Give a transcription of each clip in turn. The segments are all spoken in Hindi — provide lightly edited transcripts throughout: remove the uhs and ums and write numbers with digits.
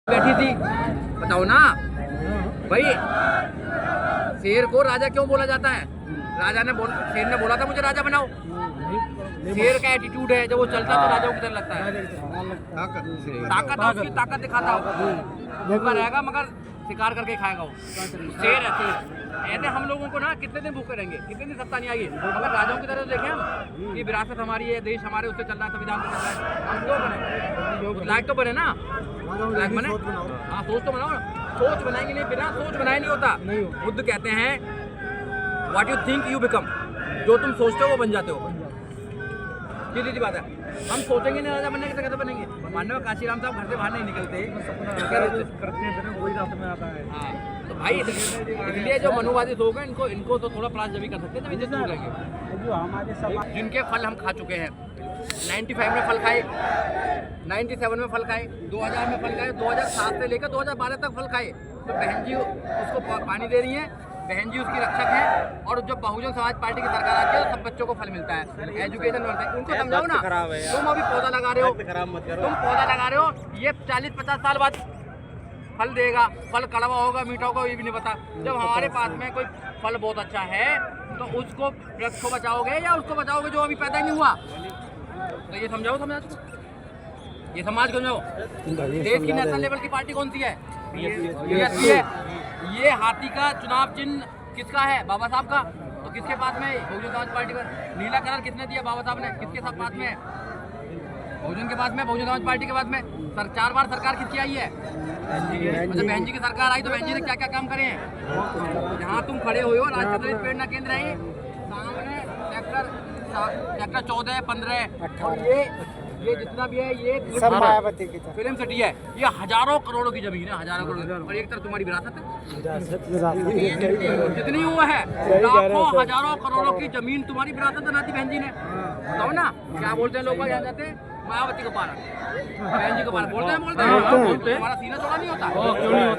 बैठी थी, बताओ ना भाई, शेर को राजा क्यों बोला जाता है? शेर ने बोला था मुझे राजा बनाओ। शेर का एटीट्यूड है, जब वो चलता है तो राजाओं की तरह लगता है। ताकत है, उसकी ताकत दिखाता हो, भूखा रहेगा मगर शिकार करके खाएगा वो। शेर है शेर। ऐसे हम लोगों को ना कितने दिन भूखे रहेंगे, कितने दिन सत्ता नहीं आएगी, मगर राजाओं की तरह देखें हम कि विरासत हमारी है, देश हमारे उससे चल रहा है, संविधान से चल रहा है, हम क्यों बने? लायक तो बने ना, लायक बने। हाँ, सोच तो बनाओ। सोच बनाएंगे नहीं, बिना सोच बनाए नहीं होता। बुद्ध कहते हैं what you think you become, जो तुम सोचते हो वो बन जाते हो। सीधी बात है, हम सोचेंगे नहीं राजा बनने के, कैसे बनेंगे? मानव काशीराम साहब घर से बाहर नहीं निकलते, हाँ तो भाई इसलिए जो मनुवादी लोग हैं इनको तो थोड़ा प्रास जब कर सकते हैं, जब इज्जत हो जाएंगे। जिनके फल हम खा चुके हैं, 95 में फल खाए, 97 में फल खाए, 2000 में फल खाए, 2007 से लेकर 2012 तक फल खाए। तो बहन जी उसको पानी दे रही हैं, बहन जी उसकी रक्षक है, और जब बहुजन समाज पार्टी की सरकार आती है तो सब बच्चों को फल मिलता है, एजुकेशन मिलता है। उनको समझाओ ना, तुम अभी पौधा लगा रहे हो, तुम पौधा लगा रहे हो, ये 40-50 साल बाद फल देगा, फल कड़वा होगा मीठा होगा ये भी नहीं पता। जब हमारे पास में कोई फल बहुत अच्छा है तो उसको वृक्ष को बचाओगे या उसको बचाओगे जो अभी पैदा ही नहीं हुआ? तो ये समझाओ समाज को, ये समाज को समझाओ। देश की नेशनल लेवल की पार्टी कौन सी है? बीएसपी है। ये हाथी का चुनाव चिन्ह किसका है? बाबा साहब का। तो किसके पास में? बहुजन समाज पार्टी का। नीला कलर किसने दिया? बाबा साहब ने। किसके साथ पास में है? बहुजन के पास में, बहुजन समाज पार्टी के पास में। 4 बार सरकार किसकी आई है? मतलब बहन जी की सरकार आई तो बहन जी ने क्या क्या काम करे हैं? जहाँ तुम खड़े हुए हो राष्ट्रीय प्रेरणा केंद्र है, सामने सेक्टर 14, 15 और ये जितना भी है ये फिल्म सिटी है। ये हजारों करोड़ों की जमीन है, हजारों करोड़, और एक तरफ तुम्हारी विरासत है। जितनी हुआ है लाखों हजारों करोड़ों की जमीन तुम्हारी विरासत बनाती बहन जी ने। बताओ ना क्या बोलते हैं लोग, यहाँ जाते हैं मायावती को पारा, बहन जी को पारा बोलते हैं। हमारा सीना थोड़ा नहीं होता,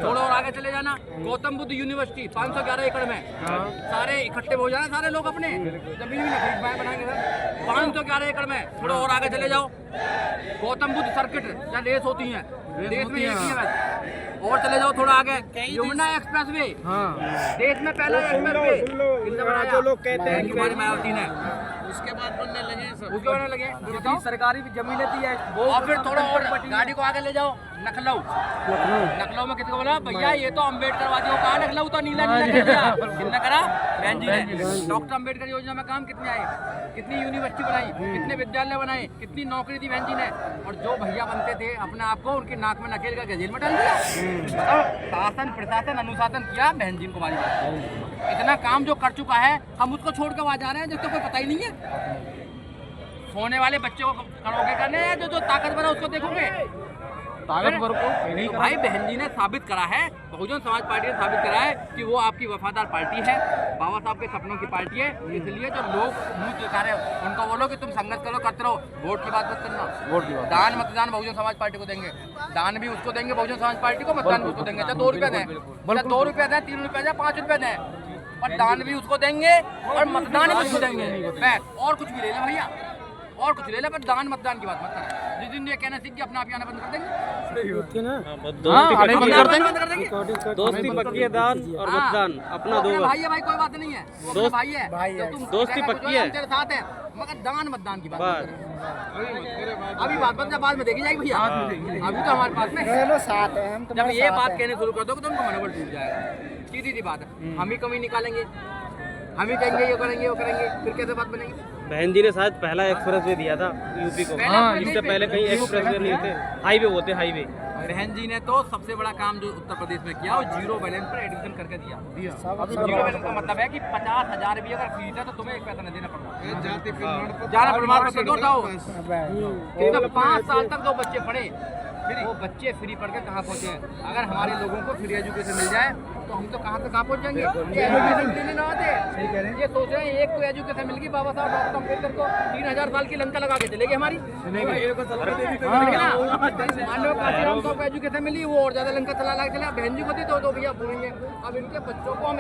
थोड़ा और आगे चले जाना, गौतम बुद्ध यूनिवर्सिटी 511 एकड़ में, सारे इकट्ठे हो जाना सारे लोग, अपने जमीन भी नहीं खरीद पाए बनाएंगे सर, 511 एकड़ में। थोड़ा और आगे चले जाओ, गौतम बुद्ध सर्किट जहाँ रेस होती है, देश में एक ही है बस। और चले जाओ थोड़ा आगे, यमुना एक्सप्रेस वे, देश में पहला एक्सप्रेस वे किसने बनाया? जो लोग कहते हैं कि मायावती ने। उसके बाद बनने लगे सर, उसके बनने लगे जो सरकारी जमीनें थी है वो। और फिर थोड़ा और गाड़ी को आगे ले जाओ, लखनऊ में किसको बोला? भैया ये तो अम्बेडकरवादियों का, लखनऊ तो नीला किसने करा? बहन जी ने। डॉक्टर अम्बेडकर योजना में काम कितने आए, कितनी यूनिवर्सिटी बनाई, कितने विद्यालय बनाए, कितनी नौकरी दी बहन जी ने। और जो भैया बनते थे अपने आप को उनकी नाक में नकेल करके जेल में डाल दिया। शासन प्रशासन अनुशासन किया बहन जी को, इतना काम जो कर चुका है, हम उसको छोड़ कर वहाँ जा रहे हैं जिसको कोई पता ही नहीं है। सोने वाले बच्चे को करोगे करने, जो ताकतवर है उसको देखोगे, ताकतवर को। तो भाई बहन जी ने साबित करा है, बहुजन समाज पार्टी ने साबित करा है कि वो आपकी वफादार पार्टी है, बाबा साहब के सपनों की पार्टी है। इसलिए जो लोग मुंह दिखा रहे हैं उनको बोलो कि तुम संघर्ष करो, करते रहो, वोट की बात मत करना। वोट की बात, दान मतदान बहुजन समाज पार्टी को देंगे, दान भी उसको देंगे बहुजन समाज पार्टी को, मतदान भी उसको देंगे। चाहे 2 रुपये दें, चाहे 2 रुपये दें, 3 रुपये दें, 5 रुपये दें, पर दान भी उसको देंगे और मतदान भी उसको देंगे। और कुछ भी ले लें भैया, और कुछ ले ले, पर दान मतदान की बात मत करें। जिस दिन ये कहना सीख के अपना आना बंद कर देंगे, दोस्ती पक्की है, दान और मतदान अपना दो भाई है, भाई कोई बात नहीं है, भाई है, दोस्ती पक्की है, तेरे साथ है, मगर दान मतदान की बात अभी बात बाद में देखी जाएगी भैया, अभी तो हमारे पास में साथ है। हम जब ये बात कहने शुरू कर दोगे तो उनको मनोबल टूट जाएगा। सीधी बात है, हम ही कमी निकालेंगे, हम ही कहेंगे ये करेंगे वो करेंगे, फिर कैसे बात बनेगी? बहन जी ने शायद पहला एक्सप्रेस वे दिया था यूपी को, इससे पहले कहीं एक्सप्रेस वे नहीं थे, हाईवे होते हाईवे। बहन जी ने तो सबसे बड़ा काम जो उत्तर प्रदेश में किया वो 0 बैलेंस पर एडमिशन करके दिया। 0 बैलेंस का मतलब है कि 50,000 भी अगर फीस है तो तुम्हें एक पैसा नहीं देना पड़ता। जाति प्रमाण पत्र दो, 5 साल तक जो बच्चे पढ़े, वो बच्चे फ्री पढ़ के कहाँ पहुँचे हैं? अगर हमारे लोगों को फ्री एजुकेशन मिल जाए तो हम तो कहाँ से कहाँ पहुँच जाएंगे। एजुकेशन देने ना आते, ये सोच रहे हैं एक तो एजुकेशन मिल गई बाबा साहब डॉक्टर अम्बेडकर को, 3000 साल की लंका लगा के चलेगी हमारी। मानव काशीराम को एजुकेशन मिली, वो और ज्यादा लंका चला चले, बहन जी को दी तो भैया बोलेंगे अब इनके बच्चों को हम